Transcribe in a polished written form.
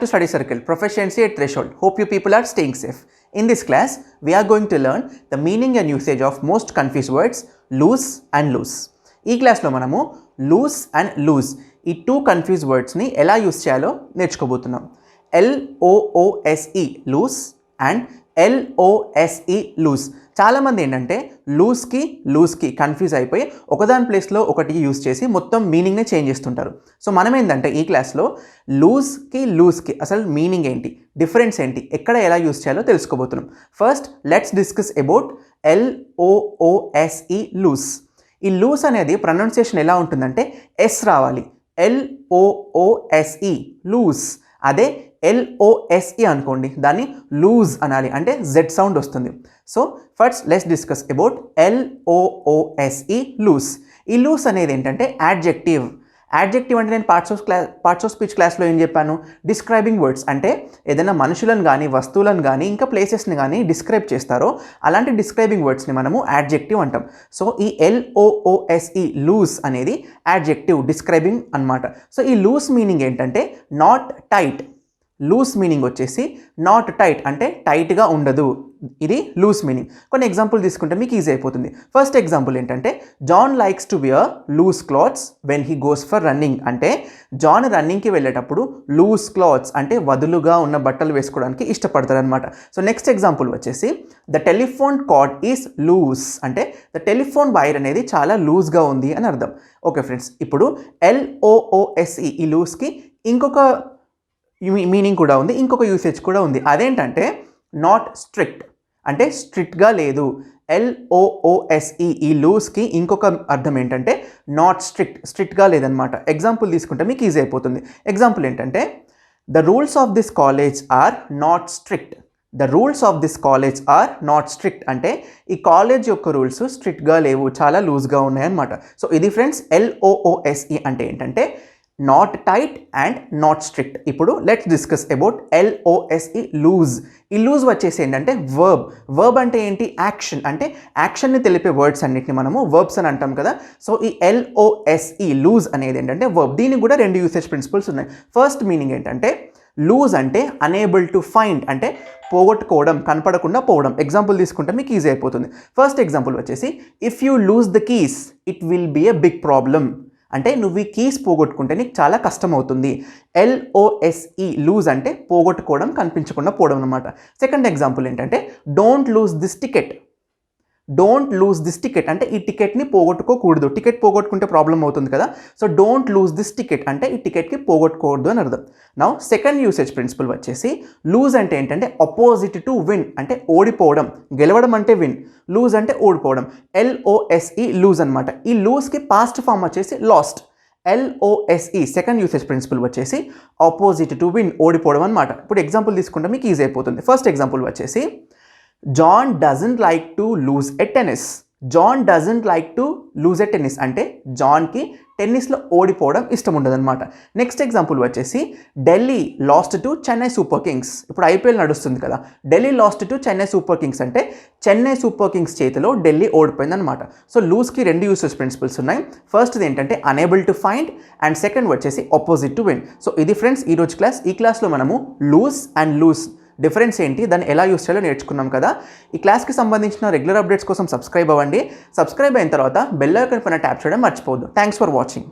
to Study Circle, Proficiency at Threshold. Hope you people are staying safe. In this class, we are going to learn the meaning and usage of most confused words, loose and loose. ఈ క్లాస్లో మనము loose and lose ఈ two confuse వర్డ్స్ని ఎలా use చేయాలో నేర్చుకోబోతున్నాం. LOOSE loose and LOSE lose. చాలామంది ఏంటంటే లూజ్కి కన్ఫ్యూజ్ అయిపోయి ఒకదాని ప్లేస్లో ఒకటి యూస్ చేసి మొత్తం మీనింగ్ని చేంజ్ చేస్తుంటారు. సో మనం ఏంటంటే ఈ క్లాస్లో లూజ్కి అసలు మీనింగ్ ఏంటి, డిఫరెన్స్ ఏంటి, ఎక్కడ ఎలా యూస్ చేయాలో తెలుసుకోబోతున్నాం. First let's discuss about LOOSE loose. ఈ లూస్ అనేది ప్రొనౌన్సియేషన్ ఎలా ఉంటుందంటే ఎస్ రావాలి, LOOSE లూస్. అదే LOSE అనుకోండి, దాన్ని లూజ్ అనాలి, అంటే జెడ్ సౌండ్ వస్తుంది. So first let's discuss about LOOSE loose. ఈ లూస్ అనేది ఏంటంటే యాడ్జెక్టివ్ అంటే నేను పార్ట్స్ ఆఫ్ స్పీచ్ క్లాస్లో ఏం చెప్పాను, డిస్క్రైబింగ్ వర్డ్స్ అంటే ఏదైనా మనుషులను కానీ వస్తువులను కానీ ఇంకా ప్లేసెస్ని కానీ డిస్క్రైబ్ చేస్తారో అలాంటి డిస్క్రైబింగ్ వర్డ్స్ని మనము యాడ్జెక్టివ్ అంటాం. సో ఈ LOOSE లూస్ అనేది యాడ్జెక్టివ్ డిస్క్రైబింగ్ అన్నమాట. సో ఈ లూస్ మీనింగ్ ఏంటంటే నాట్ టైట్. లూస్ మీనింగ్ వచ్చేసి నాట్ టైట్ అంటే టైట్గా ఉండదు, ఇది లూస్ మీనింగ్. కొన్ని ఎగ్జాంపుల్ తీసుకుంటే మీకు ఈజీ అయిపోతుంది. ఫస్ట్ ఎగ్జాంపుల్ ఏంటంటే John likes to wear loose clothes when he goes for running. అంటే జాన్ రన్నింగ్కి వెళ్ళేటప్పుడు లూజ్ క్లాత్స్ అంటే వదులుగా ఉన్న బట్టలు వేసుకోవడానికి ఇష్టపడతారు అనమాట. సో నెక్స్ట్ ఎగ్జాంపుల్ వచ్చేసి the telephone cord is loose. అంటే ద టెలిఫోన్ వైర్ అనేది చాలా లూజ్గా ఉంది అని అర్థం. ఓకే ఫ్రెండ్స్, ఇప్పుడు LOOSE ఈ లూజ్కి ఇంకొక మీనింగ్ కూడా ఉంది, ఇంకొక యూసేజ్ కూడా ఉంది. అదేంటంటే నాట్ స్ట్రిక్ట్, అంటే స్ట్రిక్ట్గా లేదు. LOOSE ఈ లూజ్కి ఇంకొక అర్థం ఏంటంటే నాట్ స్ట్రిక్ట్గా లేదనమాట. ఎగ్జాంపుల్ తీసుకుంటే మీకు ఈజీ అయిపోతుంది. ఎగ్జాంపుల్ ఏంటంటే the rules of this college are not strict. The rules of this college are not strict అంటే ఈ కాలేజ్ యొక్క రూల్స్ స్ట్రిక్ట్గా లేవు, చాలా లూజ్గా ఉన్నాయన్నమాట. సో ఇది ఫ్రెండ్స్ LOOSE అంటే ఏంటంటే not tight and not strict. ఇప్పుడు let's discuss about LOSE lose. ఈ లూజ్ వచ్చేసి ఏంటంటే వర్బ్ అంటే ఏంటి, యాక్షన్. అంటే యాక్షన్ని తెలిపే వర్డ్స్ అన్నిటిని మనము వర్బ్స్ అని అంటాం కదా. సో ఈ LOSE లూజ్ అనేది ఏంటంటే వర్బ్. దీనికి కూడా రెండు యూసేజ్ ప్రిన్సిపల్స్ ఉన్నాయి. ఫస్ట్ మీనింగ్ ఏంటంటే లూజ్ అంటే అనేబుల్ టు ఫైండ్, అంటే పోగొట్టుకోవడం, కనపడకుండా పోవడం. ఎగ్జాంపుల్ తీసుకుంటే మీకు ఈజీ అయిపోతుంది. ఫస్ట్ ఎగ్జాంపుల్ వచ్చేసి if you lose the keys it will be a big problem. అంటే నువ్వు ఈ కీస్ పోగొట్టుకుంటే నీకు చాలా కష్టం అవుతుంది. LOSE లూజ్ అంటే పోగొట్టుకోవడం, కనిపించకుండా పోవడం అనమాట. సెకండ్ ఎగ్జాంపుల్ ఏంటంటే don't lose this ticket. Don't lose this ticket అంటే ఈ టికెట్ని పోగొట్టుకోకూడదు. టికెట్ పోగొట్టుకుంటే ప్రాబ్లం అవుతుంది కదా. So don't lose this ticket అంటే ఈ టికెట్కి పోగొట్టుకోవద్దు అని అర్థం. నౌ సెకండ్ యూసేజ్ ప్రిన్సిపల్ వచ్చేసి లూజ్ అంటే ఏంటంటే అపోజిట్ టు విన్, అంటే ఓడిపోవడం. గెలవడం అంటే విన్, లూజ్ అంటే ఓడిపోవడం. LOSE లూజ్ అనమాట. ఈ లూజ్కి పాస్ట్ ఫామ్ వచ్చేసి lost. LOSE second usage principle వచ్చేసి ఆపోజిట్ టు విన్, ఓడిపోవడం అనమాట. ఇప్పుడు ఎగ్జాంపుల్ తీసుకుంటే మీకు ఈజీ అయిపోతుంది. ఫస్ట్ ఎగ్జాంపుల్ వచ్చేసి John doesn't like to lose a tennis. John doesn't like to lose a tennis అంటే జాన్కి టెన్నిస్లో ఓడిపోవడం ఇష్టం ఉండదు అనమాట. నెక్స్ట్ ఎగ్జాంపుల్ వచ్చేసి Delhi last to Chennai super Kings. ఇప్పుడు IPL నడుస్తుంది కదా. Delhi last to Chennai super Kings అంటే చెన్నై సూపర్ కింగ్స్ చేతిలో ఢిల్లీ ఓడిపోయింది అనమాట. సో లూజ్కి రెండు యూసేజ్ ప్రిన్సిపల్స్ ఉన్నాయి. ఫస్ట్ది ఏంటంటే unable to find and second వచ్చేసి ఆపోజిట్ టు విన్. సో ఇది ఫ్రెండ్స్ ఈరోజు క్లాస్. ఈ క్లాస్లో మనము లూజ్ డిఫరెన్స్ ఏంటి, దాన్ని ఎలా యూస్ చేయాలో నేర్చుకున్నాం కదా. ఈ క్లాస్కి సంబంధించిన రెగ్యులర్ అప్డేట్స్ కోసం సబ్స్క్రైబ్ అవ్వండి. సబ్స్క్రైబ్ అయిన తర్వాత బెల్ ఐకాన్ పైన ట్యాప్ చేయడం మర్చిపోవద్దు. Thanks for watching.